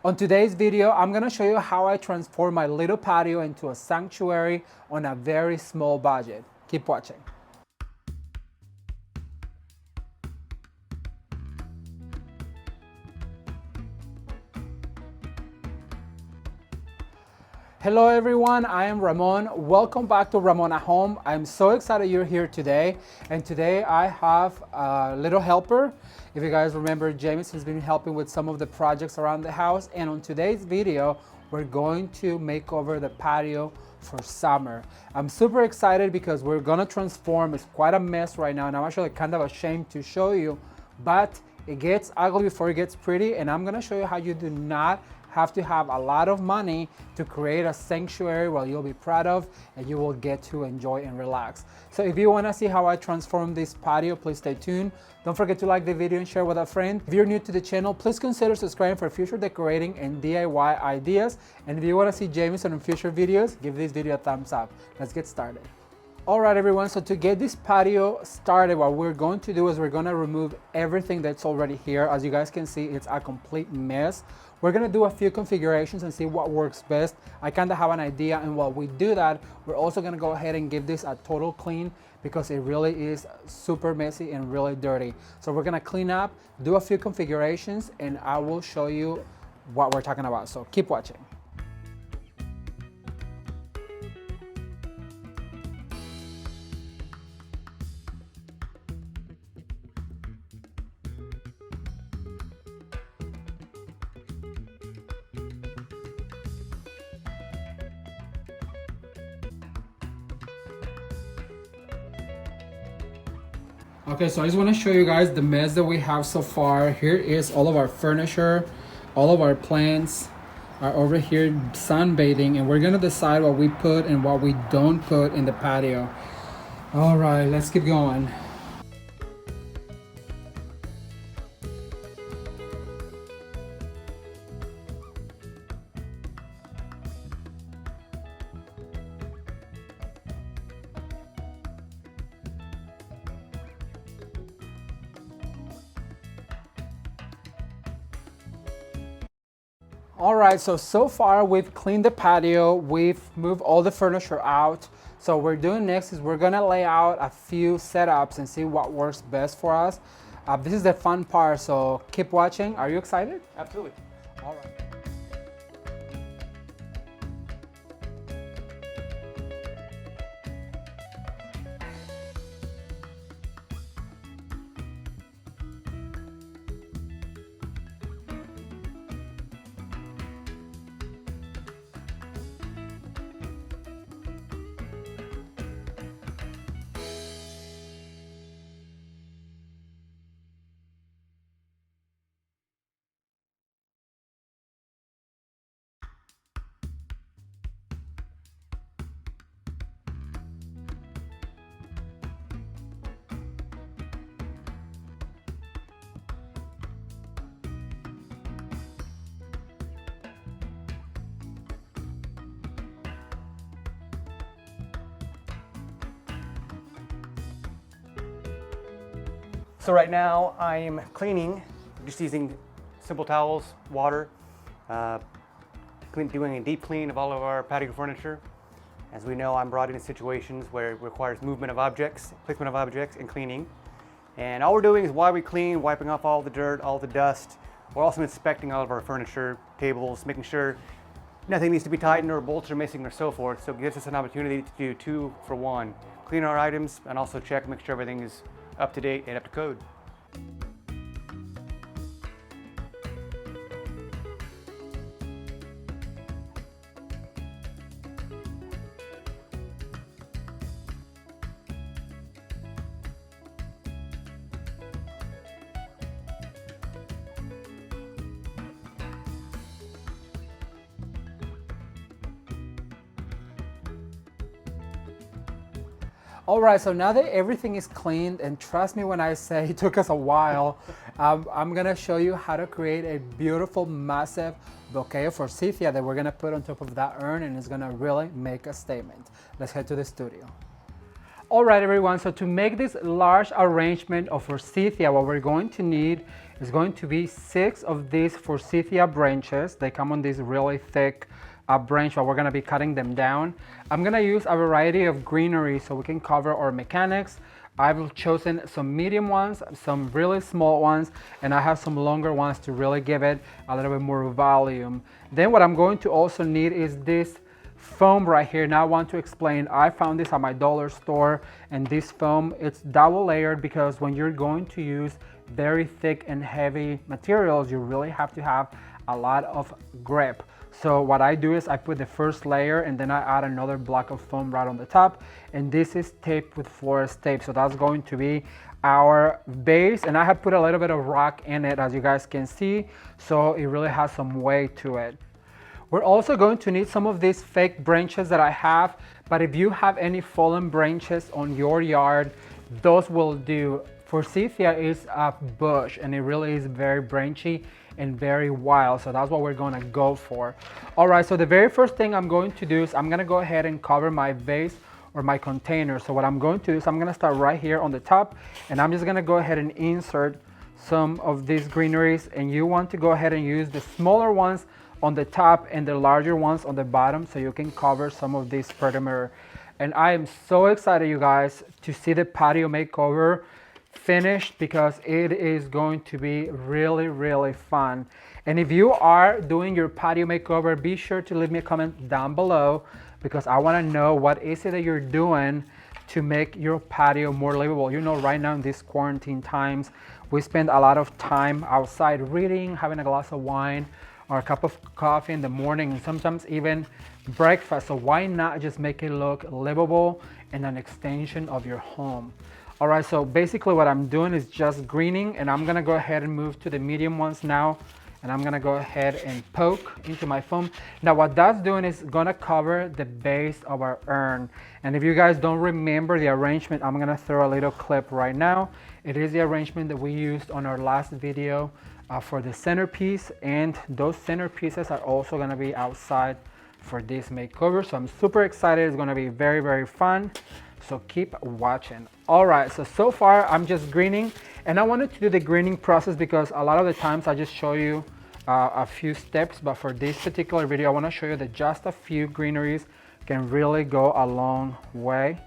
On today's video, I'm gonna show you how I transform my little patio into a sanctuary on a very small budget. Keep watching. Hello everyone, I am Ramon. Welcome back to Ramon at Home. I'm so excited you're here today. And today I have a little helper. If you guys remember, James has been helping with some of the projects around the house. And on today's video, we're going to make over the patio for summer. I'm super excited because we're gonna transform. It's quite a mess right now and I'm actually kind of ashamed to show you, but it gets ugly before it gets pretty. And I'm gonna show you how you do not have to have a lot of money to create a sanctuary where you'll be proud of and you will get to enjoy and relax. So if you want to see how I transform this patio, please stay tuned. Don't forget to like the video and share with a friend. If you're new to the channel, please consider subscribing for future decorating and DIY ideas. And if you want to see Jameson in future videos, give this video a thumbs up. Let's get started. All right, everyone, so to get this patio started, what we're going to do is we're gonna remove everything that's already here. As you guys can see, it's a complete mess. We're gonna do a few configurations and see what works best. I kinda have an idea, and while we do that, we're also gonna go ahead and give this a total clean because it really is super messy and really dirty. So we're gonna clean up, do a few configurations, and I will show you what we're talking about. So keep watching. Okay, so I just want to show you guys the mess that we have so far. Here is all of our furniture, all of our plants are over here sunbathing, and we're gonna decide what we put and what we don't put in the patio. All right, let's keep going. All right, so far we've cleaned the patio, we've moved all the furniture out. So what we're doing next is we're gonna lay out a few setups and see what works best for us. This is the fun part, so keep watching. Are you excited? Absolutely. All right. So right now I'm cleaning, just using simple towels, water, doing a deep clean of all of our patio furniture. As we know, I'm brought into situations where it requires movement of objects, placement of objects, and cleaning. And all we're doing is while we clean, wiping off all the dirt, all the dust. We're also inspecting all of our furniture, tables, making sure nothing needs to be tightened or bolts are missing or so forth. So it gives us an opportunity to do 2 for 1. Clean our items and also check, make sure everything is up to date and up to code. All right, so now that everything is cleaned, and trust me when I say it took us a while, I'm gonna show you how to create a beautiful, massive bouquet of forsythia that we're gonna put on top of that urn, and it's gonna really make a statement. Let's head to the studio. All right, everyone, so to make this large arrangement of forsythia, what we're going to need is going to be 6 of these forsythia branches. They come on this really thick branch, but we're gonna be cutting them down. I'm gonna use a variety of greenery so we can cover our mechanics. I've chosen some medium ones, some really small ones, and I have some longer ones to really give it a little bit more volume. Then what I'm going to also need is this foam right here. Now I want to explain, I found this at my dollar store, and this foam, it's double layered because when you're going to use very thick and heavy materials, you really have to have a lot of grip. So what I do is I put the first layer and then I add another block of foam right on the top, and this is taped with florist tape. So that's going to be our base, and I have put a little bit of rock in it, as you guys can see, so it really has some weight to it. We're also going to need some of these fake branches that I have, but if you have any fallen branches on your yard, those will do. Forsythia is a bush and it really is very branchy and very wild, so that's what we're gonna go for. All right, so the very first thing I'm going to do is I'm gonna go ahead and cover my vase or my container. So what I'm going to do is I'm gonna start right here on the top, and I'm just gonna go ahead and insert some of these greeneries, and you want to go ahead and use the smaller ones on the top and the larger ones on the bottom so you can cover some of this perimeter. And I am so excited, you guys, to see the patio makeover finished because it is going to be really, really fun. And if you are doing your patio makeover, be sure to leave me a comment down below because I want to know what is it that you're doing to make your patio more livable. You know, right now in these quarantine times, we spend a lot of time outside reading, having a glass of wine, or a cup of coffee in the morning, and sometimes even breakfast. So why not just make it look livable and an extension of your home? All right, so basically what I'm doing is just greening, and I'm gonna go ahead and move to the medium ones now, and I'm gonna go ahead and poke into my foam. Now what that's doing is gonna cover the base of our urn. And if you guys don't remember the arrangement, I'm gonna throw a little clip right now. It is the arrangement that we used on our last video for the centerpiece, and those centerpieces are also gonna be outside for this makeover. So I'm super excited. It's gonna be very, very fun. So keep watching. All right, so far I'm just greening, and I wanted to do the greening process because a lot of the times I just show you a few steps, but for this particular video, I wanna show you that just a few greeneries can really go a long way.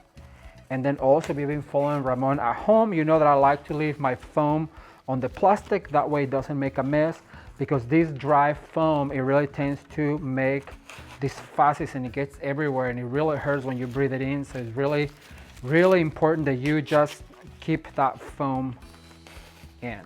And then also, if you've been following Ramon at home, you know that I like to leave my foam on the plastic, that way it doesn't make a mess, because this dry foam, it really tends to make these fuzzies and it gets everywhere and it really hurts when you breathe it in. So it's really, really important that you just keep that foam in.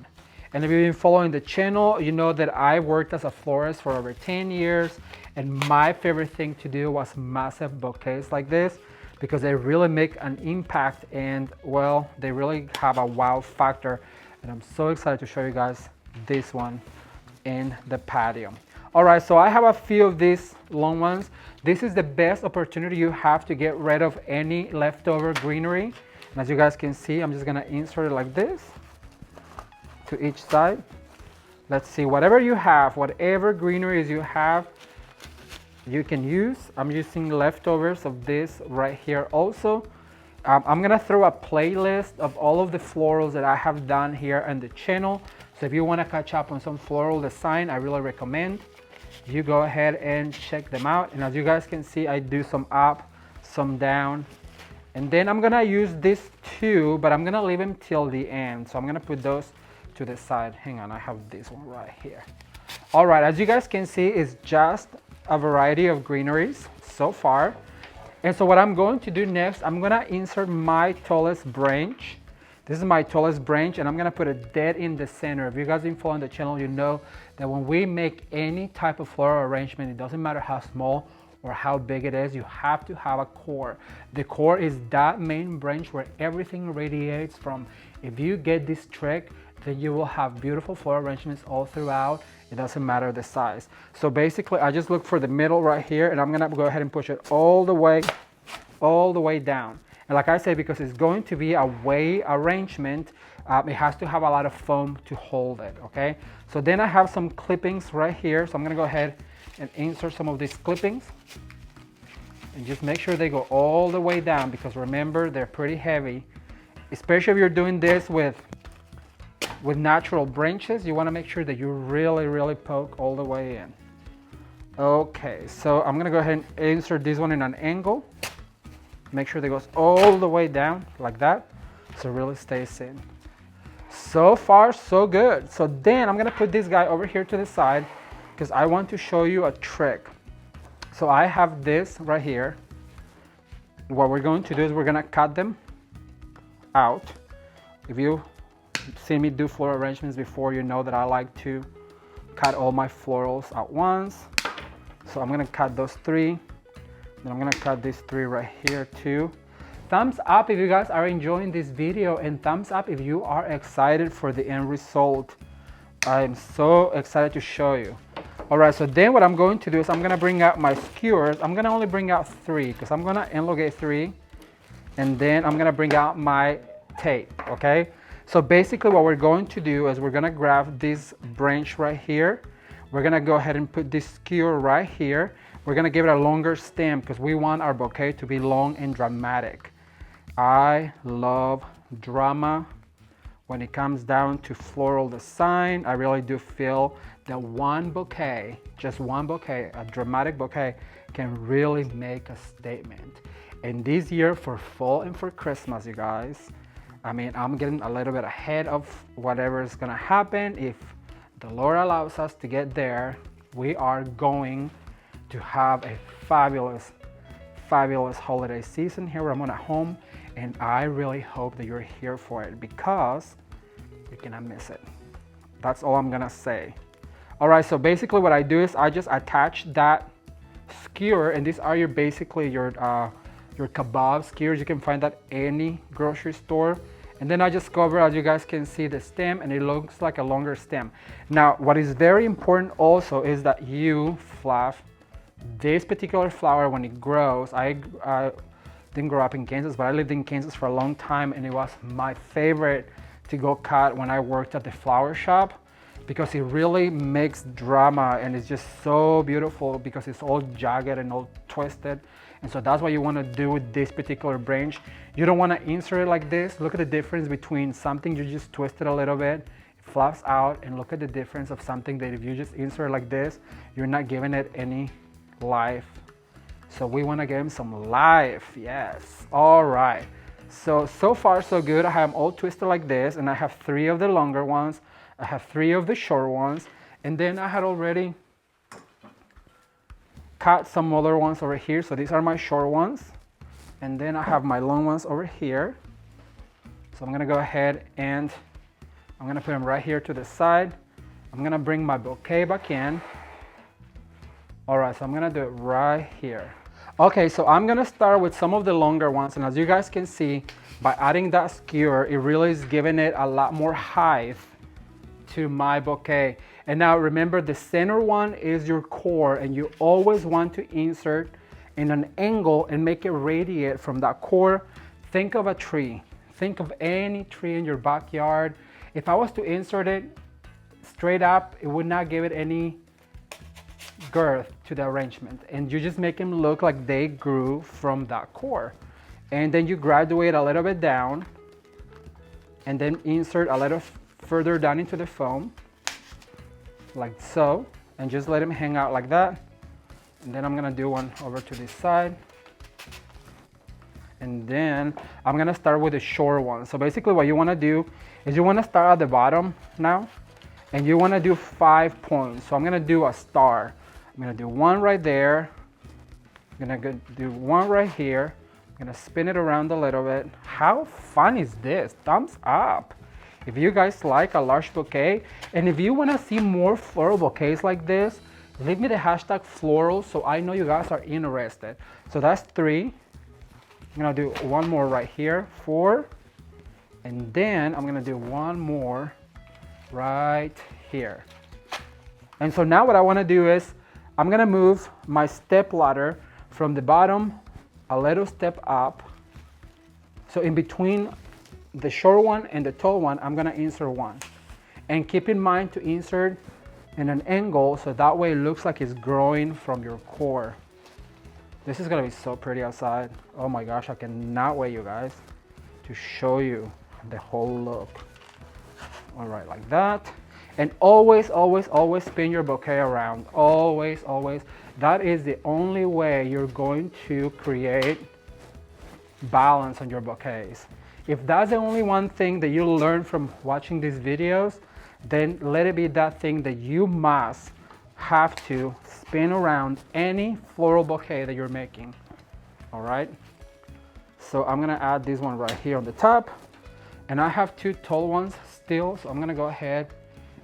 And if you've been following the channel, you know that I worked as a florist for over 10 years, and my favorite thing to do was massive bouquets like this because they really make an impact, and well, they really have a wow factor. And I'm so excited to show you guys this one in the patio. All right, so I have a few of these long ones. This is the best opportunity you have to get rid of any leftover greenery. And as you guys can see, I'm just gonna insert it like this to each side. Let's see, whatever you have, whatever greeneries you have, you can use. I'm using leftovers of this right here also. I'm gonna throw a playlist of all of the florals that I have done here on the channel. So if you wanna catch up on some floral design, I really recommend you go ahead and check them out. And as you guys can see, I do some up, some down. And then I'm gonna use this too, but I'm gonna leave them till the end. So I'm gonna put those to the side. Hang on, I have this one right here. All right, as you guys can see, it's just a variety of greeneries so far. And so what I'm going to do next, I'm gonna insert my tallest branch. This is my tallest branch, and I'm gonna put it dead in the center. If you guys been following the channel, you know that when we make any type of floral arrangement, it doesn't matter how small or how big it is, you have to have a core. The core is that main branch where everything radiates from. If you get this trick, then you will have beautiful floral arrangements all throughout. It doesn't matter the size. So basically, I just look for the middle right here, and I'm gonna go ahead and push it all the way down. And like I said, because it's going to be a way arrangement, it has to have a lot of foam to hold it, okay? So then I have some clippings right here. So I'm gonna go ahead and insert some of these clippings. And just make sure they go all the way down, because remember, they're pretty heavy. Especially if you're doing this with natural branches, you want to make sure that you really poke all the way in. Okay, so I'm gonna go ahead and insert this one in an angle. Make sure that goes all the way down like that, so it really stays in. So far, so good. So then I'm gonna put this guy over here to the side, because I want to show you a trick. So I have this right here. What we're going to do is we're gonna cut them out. If you seen me do floral arrangements before, you know that I like to cut all my florals at once. So I'm gonna cut those 3. Then I'm gonna cut these 3 right here too. Thumbs up if you guys are enjoying this video, and thumbs up if you are excited for the end result. I'm so excited to show you. All right, so then what I'm going to do is I'm gonna bring out my skewers. I'm gonna only bring out 3, because I'm gonna elongate 3, and then I'm gonna bring out my tape, okay? So basically what we're going to do is we're gonna grab this branch right here. We're gonna go ahead and put this skewer right here. We're gonna give it a longer stem, because we want our bouquet to be long and dramatic. I love drama when it comes down to floral design. I really do feel that one bouquet, just one bouquet, a dramatic bouquet, can really make a statement. And this year for fall and for Christmas, you guys, I mean, I'm getting a little bit ahead of whatever is gonna happen. If the Lord allows us to get there, we are going to have a fabulous holiday season here at Ramon at home, and I really hope that you're here for it, because you're gonna miss it. That's all I'm gonna say. All right, so basically what I do is I just attach that skewer, and these are your basically your kebab skewers. You can find that any grocery store. And then I just cover, as you guys can see, the stem, and it looks like a longer stem. Now, what is very important also is that you fluff this particular flower when it grows. I didn't grow up in Kansas, but I lived in Kansas for a long time, and it was my favorite to go cut when I worked at the flower shop, because it really makes drama, and it's just so beautiful because it's all jagged and all twisted. And so that's what you want to do with this particular branch. You don't want to insert it like this. Look at the difference between something you just twisted a little bit, it fluffs out, and look at the difference of something that if you just insert it like this, you're not giving it any life. So we want to give him some life. Yes. All right. So far so good. I have them all twisted like this, and I have 3 of the longer ones. I have 3 of the short ones, and then I had already cut some other ones over here. So these are my short ones, and then I have my long ones over here. So I'm gonna go ahead and I'm gonna put them right here to the side. I'm gonna bring my bouquet back in. All right, so I'm gonna do it right here. Okay, so I'm gonna start with some of the longer ones, and as you guys can see, by adding that skewer, it really is giving it a lot more height to my bouquet. And now remember, the center one is your core, and you always want to insert in an angle and make it radiate from that core. Think of a tree. Think of any tree in your backyard. If I was to insert it straight up, it would not give it any girth to the arrangement, and you just make them look like they grew from that core. And then you graduate a little bit down, and then insert a little further down into the foam, like so, and just let them hang out like that. And then I'm gonna do one over to this side, and then I'm gonna start with the short one. So basically what you wanna do is you wanna start at the bottom now, and you wanna do 5 points. So I'm gonna do a star. I'm gonna do one right there. I'm gonna do one right here. I'm gonna spin it around a little bit. How fun is this? Thumbs up if you guys like a large bouquet. And if you wanna see more floral bouquets like this, leave me the hashtag floral so I know you guys are interested. So that's 3. I'm gonna do one more right here, 4. And then I'm gonna do one more right here. And so now what I wanna do is I'm gonna move my step ladder from the bottom a little step up. So in between the short one and the tall one, I'm gonna insert one. And keep in mind to insert in an angle so that way it looks like it's growing from your core. This is gonna be so pretty outside. Oh my gosh, I cannot wait, you guys, to show you the whole look. All right, like that. And always, always, always spin your bouquet around. Always, always. That is the only way you're going to create balance on your bouquets. If that's the only one thing that you learn from watching these videos, then let it be that thing that you must have to spin around any floral bouquet that you're making. All right. So I'm gonna add this one right here on the top. And I have two tall ones still, so I'm gonna go ahead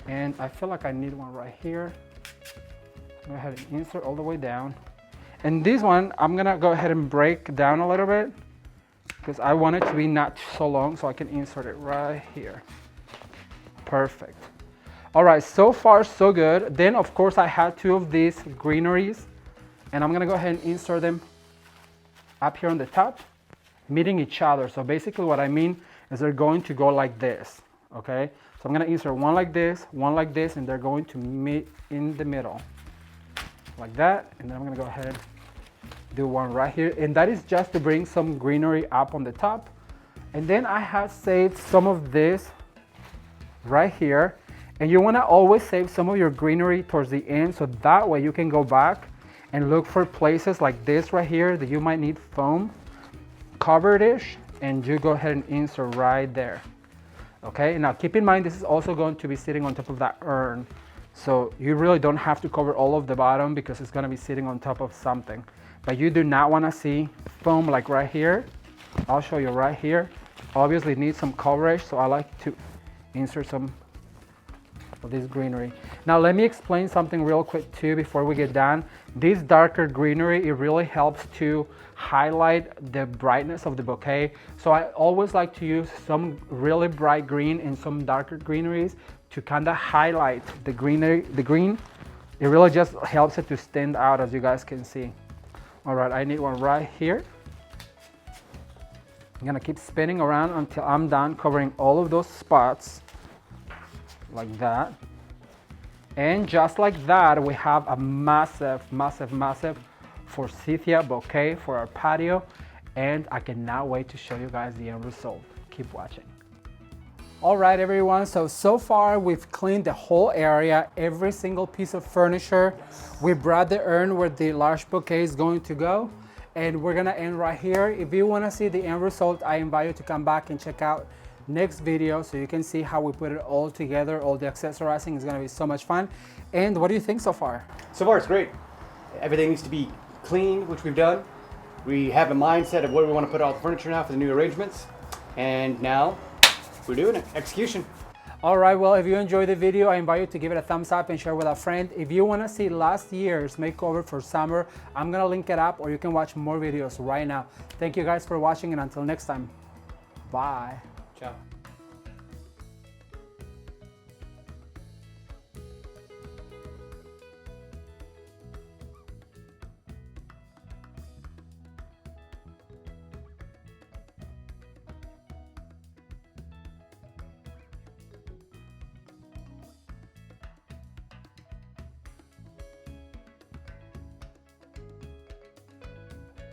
and I feel like I need one right here. Go ahead and insert all the way down. And this one, I'm gonna go ahead and break down a little bit because I want it to be not so long, so I can insert it right here. Perfect. All right, so far so good. Then of course I had two of these greeneries and I'm gonna go ahead and insert them up here on the top, meeting each other. So basically what I mean is they're going to go like this, okay? So I'm gonna insert one like this, and they're going to meet in the middle, like that. And then I'm gonna go ahead and do one right here. And that is just to bring some greenery up on the top. And then I have saved some of this right here. And you wanna always save some of your greenery towards the end, so that way you can go back and look for places like this right here that you might need foam covered-ish, and you go ahead and insert right there. Okay, now keep in mind this is also going to be sitting on top of that urn. So you really don't have to cover all of the bottom because it's gonna be sitting on top of something. But you do not wanna see foam like right here. I'll show you right here. Obviously it needs some coverage, so I like to insert some of this greenery. Now let me explain something real quick too before we get done. This darker greenery, it really helps to highlight the brightness of the bouquet. So I always like to use some really bright green and some darker greeneries to kind of highlight the greenery. The green, it really just helps it to stand out, as you guys can see. All right, I need one right here. I'm gonna keep spinning around until I'm done covering all of those spots, like that. And just like that, we have a massive, massive, massive forsythia bouquet for our patio. And I cannot wait to show you guys the end result. Keep watching. All right, everyone, so far we've cleaned the whole area, every single piece of furniture. We brought the urn where the large bouquet is going to go, and we're gonna end right here. If you wanna see the end result, I invite you to come back and check out next video so you can see how we put it all together. All the accessorizing is gonna be so much fun. And what do you think so far? So far it's great. Everything needs to be clean, which we've done. We have a mindset of where we want to put all the furniture now for the new arrangements. And now we're doing it. Execution. All right, well, if you enjoyed the video, I invite you to give it a thumbs up and share with a friend. If you want to see last year's makeover for summer, I'm gonna link it up, or you can watch more videos right now. Thank you guys for watching, and until next time, bye. Ciao.